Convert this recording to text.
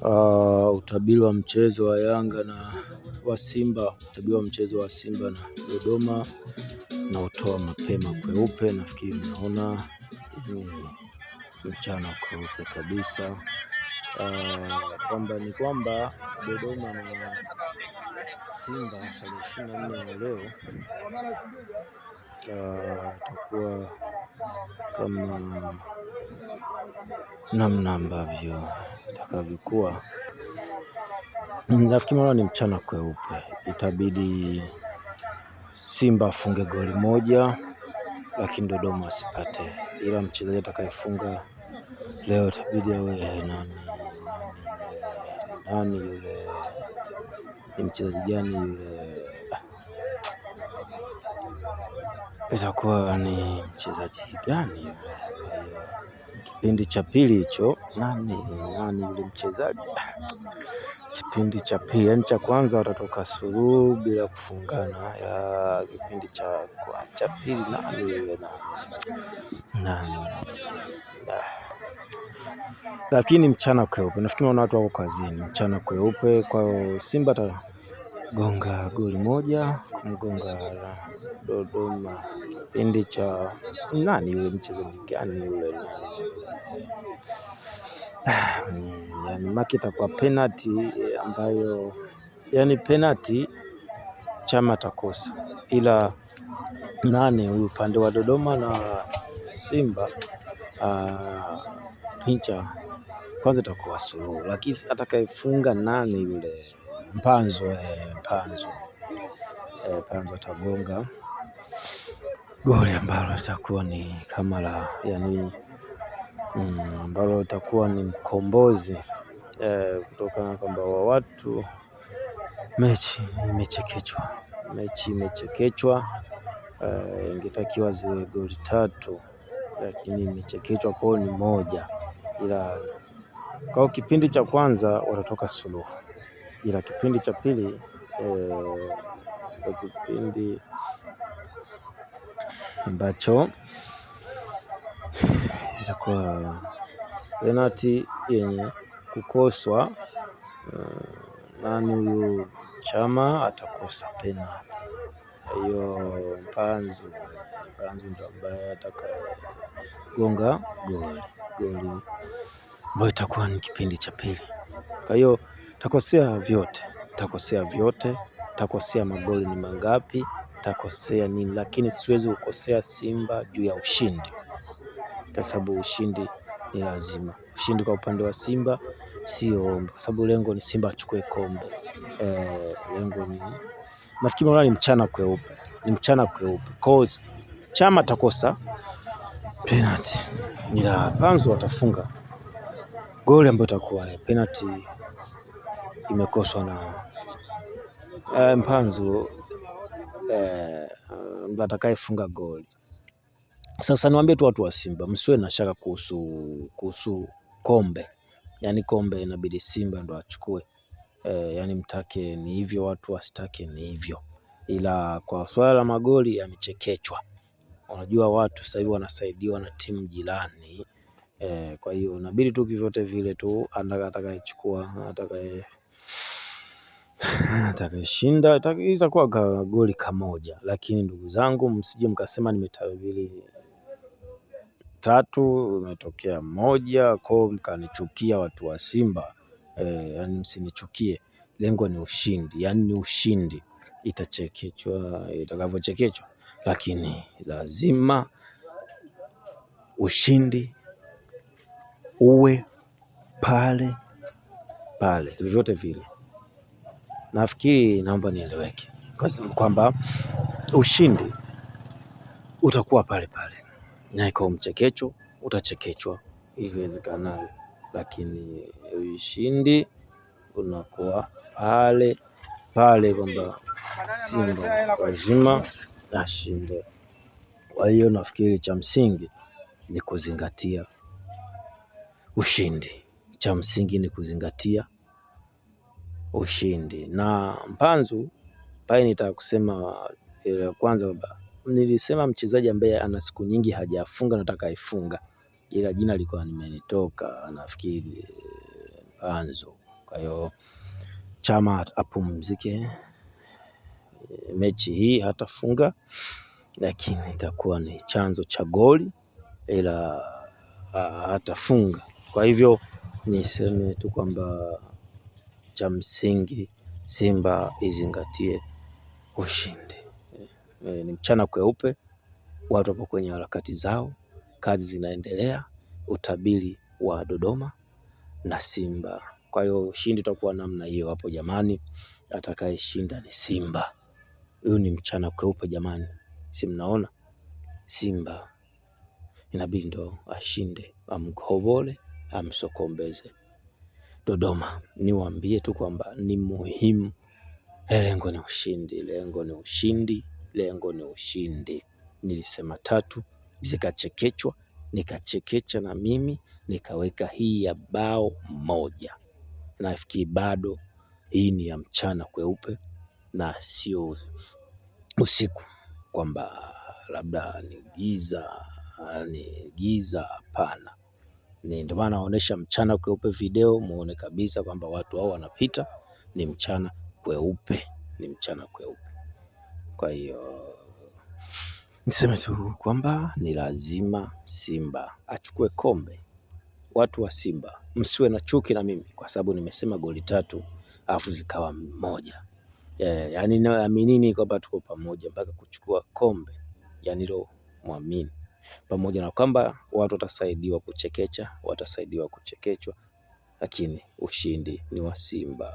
Utabiri wa mchezo wa Yanga na wa Simba, utabiri wa mchezo wa Simba na Dodoma na utoa mapema kweupe. Nafikiri mnaona mchana kweupe kabisa, kwamba Dodoma na Simba tarehe 24 ya leo itakuwa kama namna ambavyo itakavyokuwa. Nafikiri mara ni mchana kweupe, itabidi Simba afunge goli moja lakini Dodoma asipate, ila mchezaji atakayefunga leo itabidi awe nani yule, ni mchezaji gani yule, itakuwa ni mchezaji gani yule kipindi cha pili hicho, nani yule mchezaji kipindi cha pili, yani cha kwanza watatoka suluhu bila kufungana, ya kipindi cha pili nani yule nani. Lakini mchana kweupe, nafikiri watu wako kazini. Mchana kweupe kwa Simba atagonga goli moja kumgonga Dodoma. Kipindi cha nani yule mchezaji gani yule, yani makita kwa penalty ambayo, yani penalty Chama atakosa, ila nani huyu upande wa Dodoma na Simba pincha kwanza itakuwa suluhu, lakini atakayefunga nani yule Mpanzu atagonga goli ambalo litakuwa ni kama la, yani ambalo litakuwa ni mkombozi, kutokana kwamba watu mechi imechekechwa, ingetakiwa ziwe goli 3 lakini imechekechwa kwao ni moja, ila kwa kipindi cha kwanza watatoka suluhu, ila kipindi cha pili kipindi ambacho itakuwa penalty yenye kukoswa, nani huyu Chama atakosa penalty hiyo, Mpanzu ndo ambaye atakayegonga goli ambayo itakuwa ni kipindi cha pili. Kwa hiyo takosea vyote, takosea magoli ni mangapi, takosea nini, lakini siwezi kukosea Simba juu ya ushindi, kwa sababu ushindi ni lazima. Ushindi kwa upande wa Simba sio ombi, kwa sababu lengo ni Simba achukue kombe. Lengo ni, nafikiri ni mchana kweupe, cause Chama atakosa penalty, ila Panzu watafunga goli ambayo itakuwa penalty imekoswa na Mpanzu, atakayefunga goli. Sasa niwaambie tu watu wa Simba, msiwe na shaka kuhusu kombe, yani kombe inabidi Simba ndo achukue, yani mtake ni hivyo, watu wasitake ni hivyo, ila kwa swala la magoli yamechekechwa. Unajua watu sasa hivi wanasaidiwa na timu jirani, kwa hiyo inabidi tu kivyote vile tu atakayechukua atakayeshinda itakuwa goli kamoja. Lakini ndugu zangu, msije mkasema nimetabiri 3 imetokea 1 kwa mkanichukia watu wa Simba, yani msinichukie, lengo ni ushindi, yani ni ushindi, itachekechwa itakavyochekechwa, lakini lazima ushindi uwe pale vyovyote vile. Nafikiri naomba nieleweke kwamba ushindi utakuwa pale na iko mchekecho utachekechwa iwezekanavyo, lakini ushindi unakuwa pale kwamba Simba lazima ashinde. Kwa hiyo nafikiri cha msingi ni kuzingatia ushindi, na Mpanzu pale nitaka kusema ile kwanza kwamba nilisema mchezaji ambaye ana siku nyingi hajafunga nataka aifunga, ila jina lilikuwa limenitoka, nafikiri Mpanzu. Kwa hiyo Chama apumzike, mechi hii hatafunga, lakini itakuwa ni chanzo cha goli, ila hatafunga. Kwa hivyo niseme tu kwamba cha msingi Simba izingatie ushindi. Ni mchana kweupe, watu wapo kwenye harakati zao, kazi zinaendelea, utabiri wa Dodoma na Simba. Kwa hiyo ushindi utakuwa namna hiyo hapo jamani, atakayeshinda ni Simba. Huyu ni mchana kweupe jamani, si mnaona Simba inabidi ndo ashinde, amkovole, amsokombeze Dodoma. Niwaambie tu kwamba ni muhimu, lengo ni ushindi, lengo ni ushindi, lengo ni ushindi. Nilisema 3 zikachekechwa, nikachekecha na mimi nikaweka hii ya bao 1. Nafikiri bado hii ni ya mchana kweupe na sio usiku, kwamba labda ni giza, hapana. Ndio maana naonesha mchana kweupe video, muone kabisa kwamba watu hao wanapita, ni mchana kweupe, ni mchana kweupe. Kwa hiyo niseme tu kwamba ni lazima Simba achukue kombe. Watu wa Simba msiwe na chuki na mimi kwa sababu nimesema goli 3 alafu zikawa 1. Yani naaminini kwamba tuko pamoja mpaka kuchukua kombe, yani lo muamini, pamoja na kwamba watu watasaidiwa kuchekecha, watasaidiwa kuchekechwa, lakini ushindi ni wa Simba.